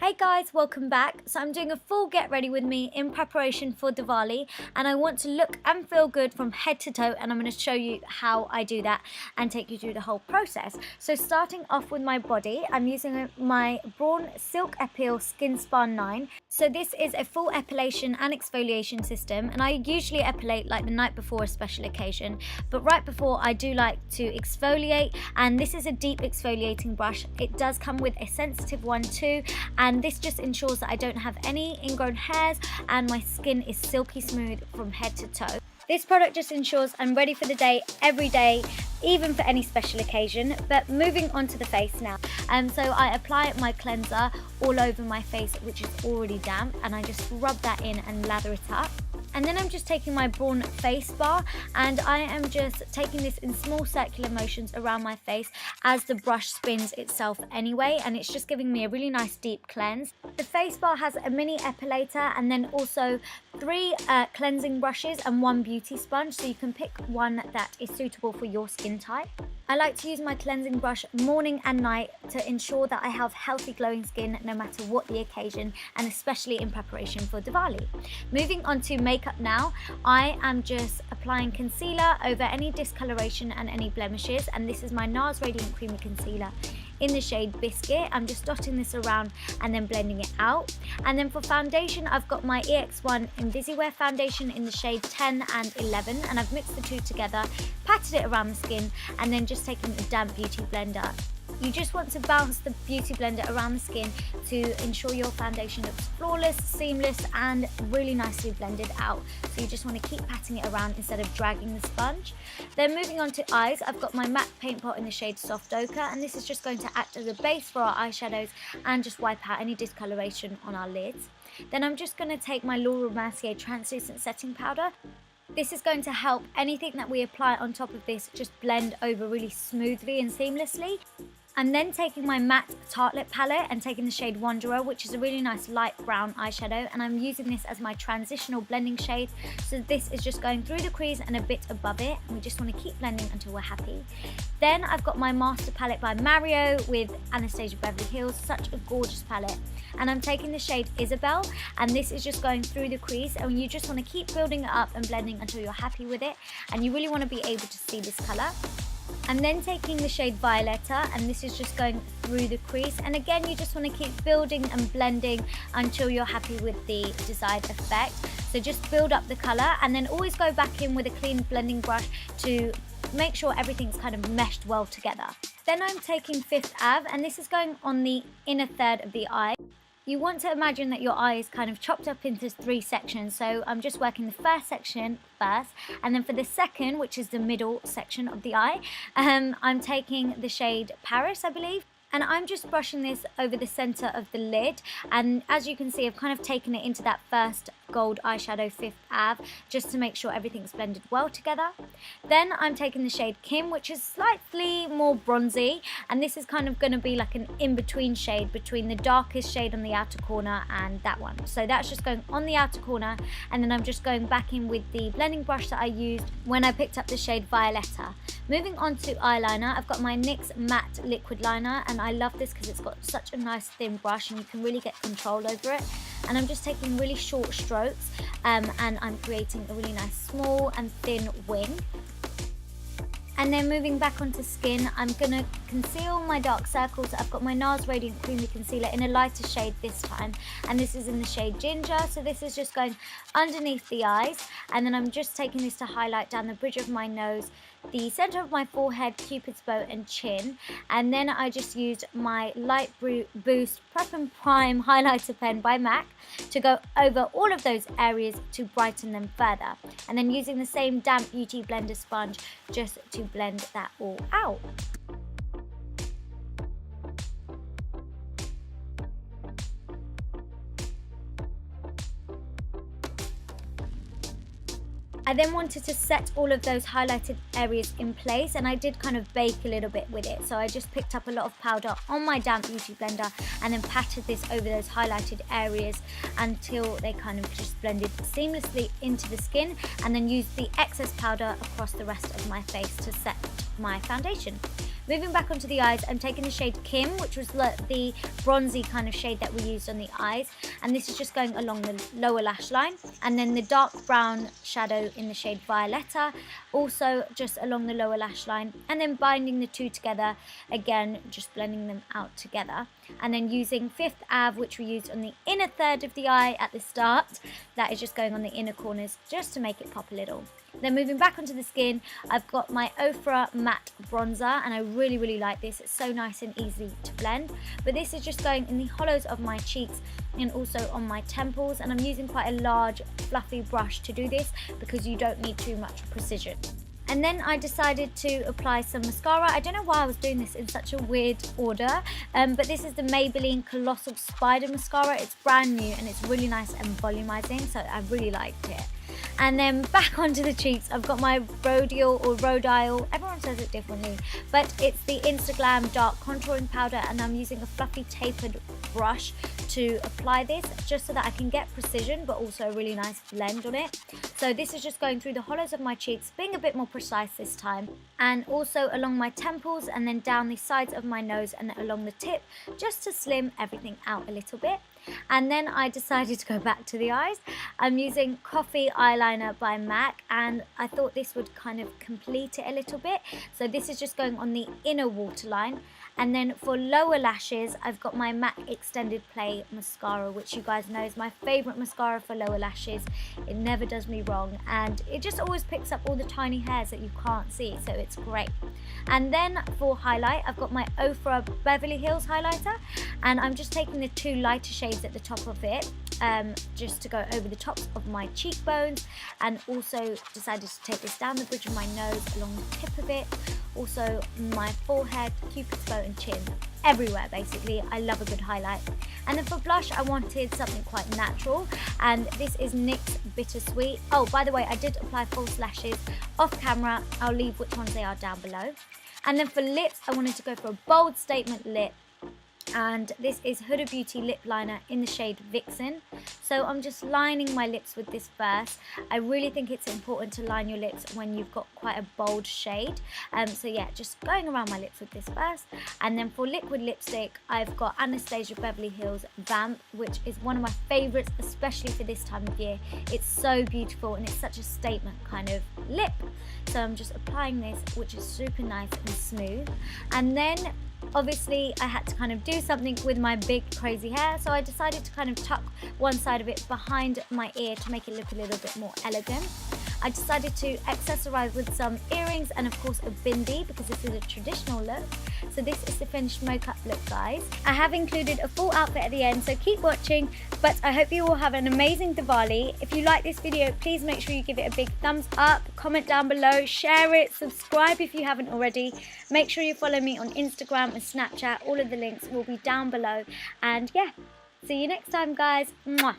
Hey guys, welcome back. So I'm doing a full get ready with me in preparation for Diwali, and I want to look and feel good from head to toe, and I'm going to show you how I do that and take you through the whole process. So starting off with my body, I'm using my Braun Silk Epil Skin Spa 9. So this is a full epilation and exfoliation system, and I usually epilate like the night before a special occasion, but right before I do like to exfoliate, and this is a deep exfoliating brush. It does come with a sensitive one too, and this just ensures that I don't have any ingrown hairs and my skin is silky smooth from head to toe. This product just ensures I'm ready for the day every day, even for any special occasion. But moving on to the face now. So I apply my cleanser all over my face, which is already damp, and I just rub that in and lather it up. And then I'm just taking my Braun face bar, and I am just taking this in small circular motions around my face as the brush spins itself anyway, and it's just giving me a really nice deep cleanse. The face bar has a mini epilator and then also 3 cleansing brushes and 1 beauty sponge, so you can pick one that is suitable for your skin type. I like to use my cleansing brush morning and night to ensure that I have healthy glowing skin no matter what the occasion, and especially in preparation for Diwali. Moving on to makeup now, I am just applying concealer over any discoloration and any blemishes, and this is my NARS Radiant Creamy Concealer in the shade Biscuit. I'm just dotting this around and then blending it out. And then for foundation, I've got my EX1 Invisiwear foundation in the shade 10 and 11, and I've mixed the two together, patted it around the skin, and then just taking a damp beauty blender. You just want to bounce the beauty blender around the skin to ensure your foundation looks flawless, seamless, and really nicely blended out. So you just want to keep patting it around instead of dragging the sponge. Then moving on to eyes, I've got my matte paint pot in the shade Soft Ochre, and this is just going to act as a base for our eyeshadows and just wipe out any discoloration on our lids. Then I'm just going to take my Laura Mercier translucent setting powder. This is going to help anything that we apply on top of this just blend over really smoothly and seamlessly. I'm then taking my matte Tartelette palette and taking the shade Wanderer, which is a really nice light brown eyeshadow, and I'm using this as my transitional blending shade. So this is just going through the crease and a bit above it, and we just want to keep blending until we're happy. Then I've got my Master palette by Mario with Anastasia Beverly Hills, such a gorgeous palette. And I'm taking the shade Isabel, and this is just going through the crease, and you just want to keep building it up and blending until you're happy with it, and you really want to be able to see this colour. I'm then taking the shade Violetta, and this is just going through the crease, and again you just want to keep building and blending until you're happy with the desired effect. So just build up the colour, and then always go back in with a clean blending brush to make sure everything's kind of meshed well together. Then I'm taking Fifth Ave, and this is going on the inner third of the eye. You want to imagine that your eye is kind of chopped up into 3 sections, so I'm just working the first section first, and then for the second, which is the middle section of the eye, I'm taking the shade Paris, I believe, and I'm just brushing this over the centre of the lid, and as you can see, I've kind of taken it into that first gold eyeshadow Fifth Ave just to make sure everything's blended well together. Then I'm taking the shade Kim, which is slightly more bronzy, and this is kind of going to be like an in-between shade between the darkest shade on the outer corner and that one. So that's just going on the outer corner, and then I'm just going back in with the blending brush that I used when I picked up the shade Violetta. Moving on to eyeliner, I've got my NYX matte liquid liner, and I love this because it's got such a nice thin brush and you can really get control over it. And I'm just taking really short strokes, and I'm creating a really nice small and thin wing. And then moving back onto skin, I'm going to conceal my dark circles. I've got my NARS Radiant Creamy Concealer in a lighter shade this time, and this is in the shade Ginger. So this is just going underneath the eyes, and then I'm just taking this to highlight down the bridge of my nose, the centre of my forehead, Cupid's bow and chin. And then I just used my Light Boost Prep and Prime highlighter pen by MAC to go over all of those areas to brighten them further, and then using the same damp beauty blender sponge just to blend that all out. I then wanted to set all of those highlighted areas in place, and I did kind of bake a little bit with it. So I just picked up a lot of powder on my damp beauty blender and then patted this over those highlighted areas until they kind of just blended seamlessly into the skin, and then used the excess powder across the rest of my face to set my foundation. Moving back onto the eyes, I'm taking the shade Kim, which was the bronzy kind of shade that we used on the eyes, and this is just going along the lower lash line, and then the dark brown shadow in the shade Violetta, also just along the lower lash line, and then binding the two together, again just blending them out together, and then using Fifth Ave, which we used on the inner third of the eye at the start, that is just going on the inner corners just to make it pop a little. Then moving back onto the skin, I've got my Ofra matte bronzer, and I really like this. It's so nice and easy to blend, but this is just going in the hollows of my cheeks and also on my temples, and I'm using quite a large fluffy brush to do this because you don't need too much precision. And then I decided to apply some mascara. I don't know why I was doing this in such a weird order, but this is the Maybelline Colossal Spider Mascara. It's brand new and it's really nice and volumizing, so I really liked it. And then back onto the cheeks, I've got my Rodial, everyone says it differently, but it's the Instaglam Dark Contouring Powder, and I'm using a fluffy tapered brush to apply this just so that I can get precision but also a really nice blend on it. So this is just going through the hollows of my cheeks, being a bit more precise this time, and also along my temples and then down the sides of my nose and along the tip, just to slim everything out a little bit. And then I decided to go back to the eyes. I'm using Coffee Eyeliner by MAC, and I thought this would kind of complete it a little bit. So this is just going on the inner waterline. And then for lower lashes, I've got my MAC Extended Play Mascara, which you guys know is my favourite mascara for lower lashes. It never does me wrong, and it just always picks up all the tiny hairs that you can't see, so it's great. And then for highlight, I've got my Ofra Beverly Hills highlighter, and I'm just taking the two lighter shades at the top of it, just to go over the tops of my cheekbones, and also decided to take this down the bridge of my nose, along the tip of it, also my forehead, cupid's bow and chin, everywhere basically. I love a good highlight. And then for blush, I wanted something quite natural, and this is NYX Bittersweet. Oh, by the way, I did apply false lashes off camera. I'll leave which ones they are down below. And then for lips, I wanted to go for a bold statement lip, and this is Huda Beauty lip liner in the shade Vixen. So I'm just lining my lips with this first. I really think it's important to line your lips when you've got quite a bold shade. So yeah, just going around my lips with this first. And then for liquid lipstick, I've got Anastasia Beverly Hills Vamp, which is one of my favorites, especially for this time of year. It's so beautiful and it's such a statement kind of lip. So I'm just applying this, which is super nice and smooth. And then obviously I had to kind of do something with my big crazy hair, so I decided to kind of tuck one side of it behind my ear to make it look a little bit more elegant. I decided to accessorize with some earrings and of course a bindi, because this is a traditional look. So this is the finished makeup look, guys. I have included a full outfit at the end, so keep watching, but I hope you all have an amazing Diwali. If you like this video, please make sure you give it a big thumbs up, comment down below, share it, subscribe if you haven't already. Make sure you follow me on Instagram and Snapchat. All of the links will be down below. And yeah, see you next time, guys. Mwah.